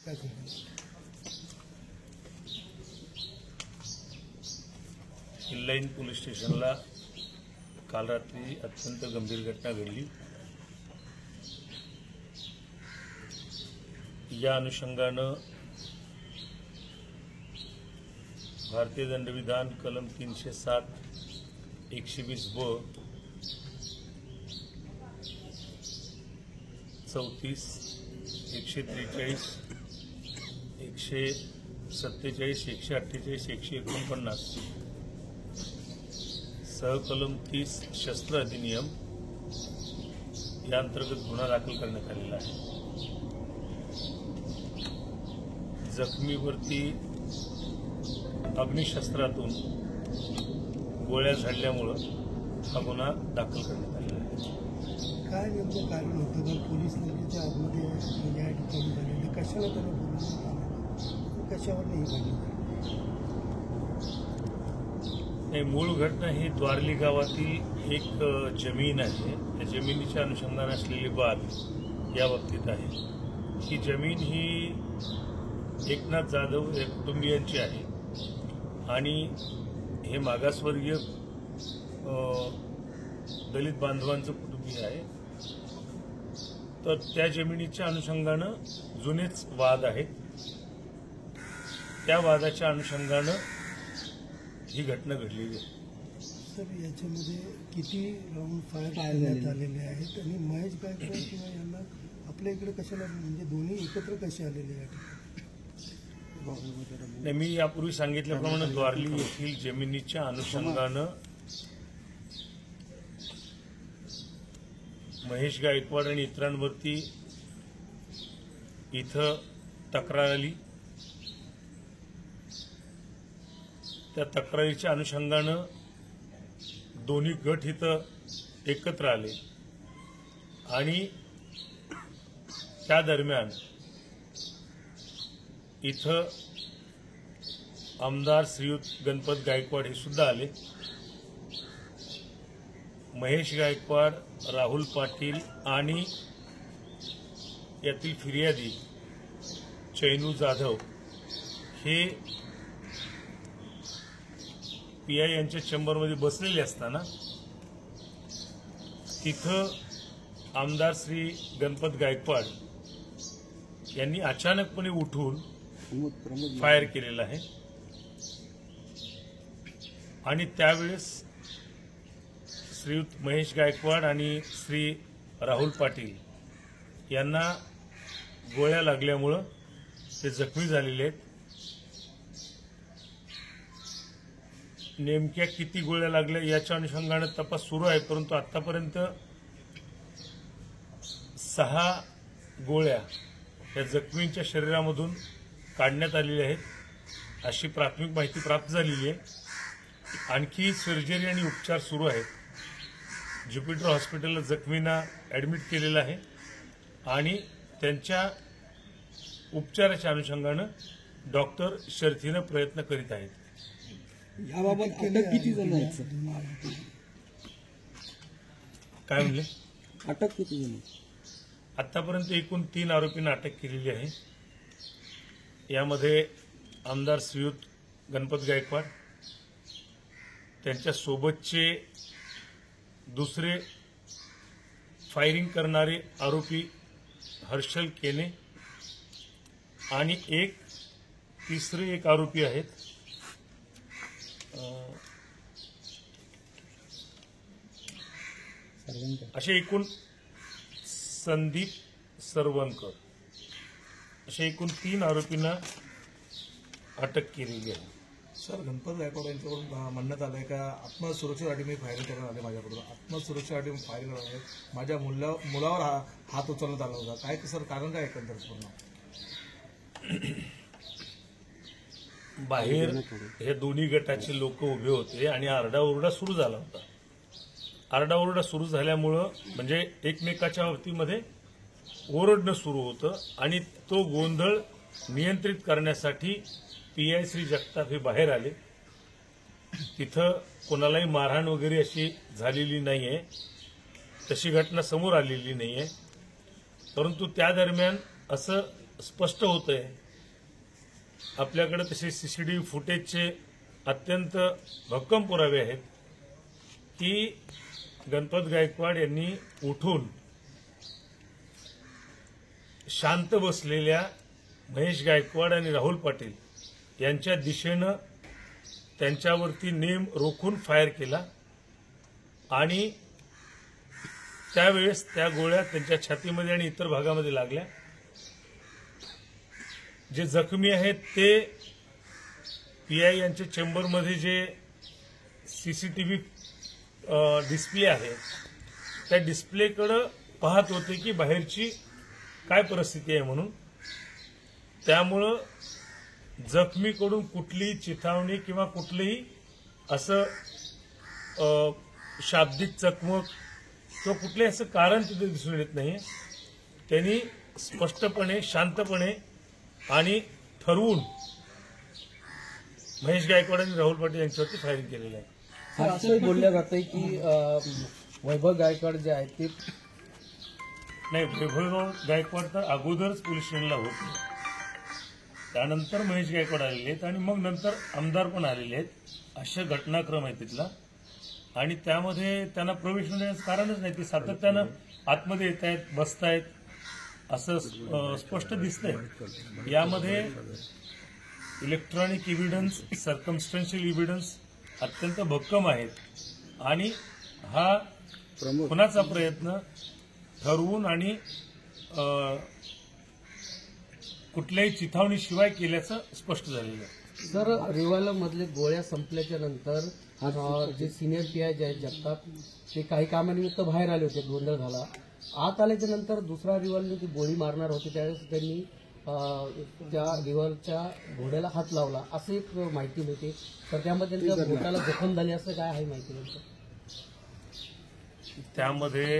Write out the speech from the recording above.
काय सांगाल? किल्लाईन पोलीस स्टेशनला काल रात्री अत्यंत गंभीर घटना घडली। या अनुषंगानं भारतीय दंडविधान कलम 307, 120 ब, 34, 143, 147, 148, 149 सहकलम 30 शस्त्र अधिनियम या अंतर्गत गुन्हा दाखल करण्यात आलेला आहे। जखमीवरती अग्निशस्त्रातून गोळ्या झाडल्यामुळं हा गुन्हा दाखल करण्यात आलेला आहे। काय नेमकं कारण होतं? तर पोलीस नेमक्याच्या आतमध्ये या ठिकाणी झालेलं कशाला त्यांना बोलवण्यात कशावर नाही झाली? नाही, मूळ घटना ही द्वारली गावातील एक जमीन आहे। त्या जमिनीच्या अनुषंगाने असलेली वाद या बाबतीत आहे। ही जमीन ही एकनाथ जाधव या कुटुंबियांची आहे आणि हे मागासवर्गीय दलित बांधवांचं कुटुंबीय आहे। तर त्या जमिनीच्या अनुषंगानं जुनेच वाद आहेत। त्या वादाच्या अनुषंगानं ही घटना घडलेली आहे। सर, याच्यामध्ये किती राऊंड फायर करण्यात आलेले आहेत आणि महेश गायकवाड किंवा यांना आपल्या इकडे कशाला, म्हणजे दोन्ही एकत्र कसे आलेले आहेत? मी यापूर्वी सांगितल्याप्रमाणे द्वारली येथील जमिनीच्या अनुषंगानं महेश गायकवाड आणि इतरांवरती इथं तक्रार आली। त्या तक्रारीच्या अनुषंगानं दोन्ही गट इथं एकत्र आले आणि त्या दरम्यान इथं आमदार श्रीयुत गणपत गायकवाड हे सुद्धा आले। महेश गायकवाड, राहुल पाटील आणि यातील फिर्यादी चैनू जाधव हे पीआय यांच्या चेंबरमध्ये बसलेले असताना तिथं आमदार श्री गणपत गायकवाड यांनी अचानकपणे उठून फायर केलेला आहे आणि त्यावेळेस श्रीयुत महेश गायकवाड आणि श्री राहुल पाटील यांना गोळ्या लागल्यामुळं ते जखमी झालेले आहेत। नेमक्या किती गोळ्या लागल्या याच्या अनुषंगाने तपास सुरू आहे, परंतु आतापर्यंत 6 गोळ्या या जखमींच्या शरीरामधून काढण्यात आलेल्या आहेत अशी प्राथमिक माहिती प्राप्त झालेली आहे। आणखी सर्जरी आणि उपचार सुरू आहेत। ज्युपिटर हॉस्पिटलला जखमींना ॲडमिट केलेलं आहे आणि त्यांच्या उपचाराच्या अनुषंगानं डॉक्टर शर्थीनं प्रयत्न करीत आहेत। याबाबत अटक किती जण आहेत? काय म्हणले? अटक किती जण? आतापर्यंत एकूण 3 आरोपींना अटक केलेली आहे। यामध्ये आमदार श्रीयुत गणपत गायकवाड, त्यांच्या सोबतचे दुसरे फायरिंग करणारे आरोपी हर्षल केने आणि तिसरे एक आरोपी आहेत असे एकूण संदीप सरवणकर, अशा एकूण 3 आरोपींना अटक केलेली आहे। सर, गणपत गायकवाड यांच्याकडून म्हणण्यात आलंय का आत्मसुरक्षेसाठी मी फायरिंग करण्यात आले, माझ्याकडून आत्मसुरक्षेसाठी फायरिंग करण्यात आले, माझ्या मुलावर हात उचलण्यात आला होता। काय सर कारण काय एकंदरीत पूर्ण? बाहेर हे दोन्ही गटाचे लोक उभे होते आणि आरडाओरडा सुरू झाला होता। आरडाओरडा सुरू झाल्यामुळं म्हणजे एकमेकाच्या बाबतीमध्ये ओरडणं सुरू होतं आणि तो गोंधळ नियंत्रित करण्यासाठी पीआय श्री जगताप हे बाहेर आले। तिथं कोणालाही मारहाण वगैरे अशी झालेली नाहीये, तशी घटना समोर आलेली नाहीये, परंतु त्या दरम्यान असं स्पष्ट होतंय, आपल्याकडे तसे सीसीटीव्ही फुटेजचे अत्यंत भक्कम पुरावे आहेत की गणपत गायकवाड यांनी उठून शांत बसलेल्या महेश गायकवाड आणि राहुल पाटील यांच्या दिशेनं त्यांच्यावरती नेम रोखून फायर केला आणि त्यावेळेस त्या गोळ्या त्यांच्या छातीमध्ये आणि इतर भागामध्ये लागल्या. जे जखमी आहेत ते पीआय यांच्या चेंबरमध्ये जे सीसीटीव्ही डिस्प्ले आहे त्या डिस्प्लेकडे पाहत होते की बाहेरची काय परिस्थिती आहे म्हणून. त्यामुळं जखमीकडून कुठलीही चिथावणी किंवा कुठलंही असं शाब्दिक चकमक किंवा कुठलंही असं कारण तिथे दिसून येत नाही. त्यांनी स्पष्टपणे, शांतपणे आणि ठरवून महेश गायकवाड आणि राहुल पाटील यांच्यावरती फायरिंग केलेलं आहे. सर, असंही बोललं जातंय की वैभव गायकवाड जे आहेत ते नाही, वैभव गायकवाड तर अगोदरच पोलीस स्टेशनला होते, त्यानंतर महेश गायकवाड आलेले आहेत आणि मग नंतर आमदार पण आलेले आहेत. अशा घटनाक्रम आहे तिथला आणि त्यामध्ये त्यांना प्रवेश देण्याचं कारणच नाही. ते सातत्यानं आतमध्ये येत आहेत, बसतायत असं स्पष्ट दिसतंय. यामध्ये इलेक्ट्रॉनिक इव्हिडन्स, सर्कमस्टन्शियल इव्हिडन्स अत्यंत भक्कम आहेत आणि हा खुनाचा प्रयत्न ठरवून आणि कुठल्याही चिथावणीशिवाय केल्याचं स्पष्ट झालेलं आहे. सर, रिव्हॉल्व्हरमधले गोळ्या संपल्याच्या नंतर जे सिनियर पीआय जे आहेत जगताप ते काही कामानिमित्त बाहेर आले होते, गोंधळ झाला. आत आल्याच्या नंतर दुसरा रिव्हॉल्वर ती गोळी मारणार होते त्यावेळेस त्यांनी त्या रिव्हॉल्वरच्या घोड्याला हात लावला असं एक माहिती मिळते. तर त्यामध्ये त्यांच्या बोटाला जखम झाली असं काय आहे माहिती मिळतं? त्यामध्ये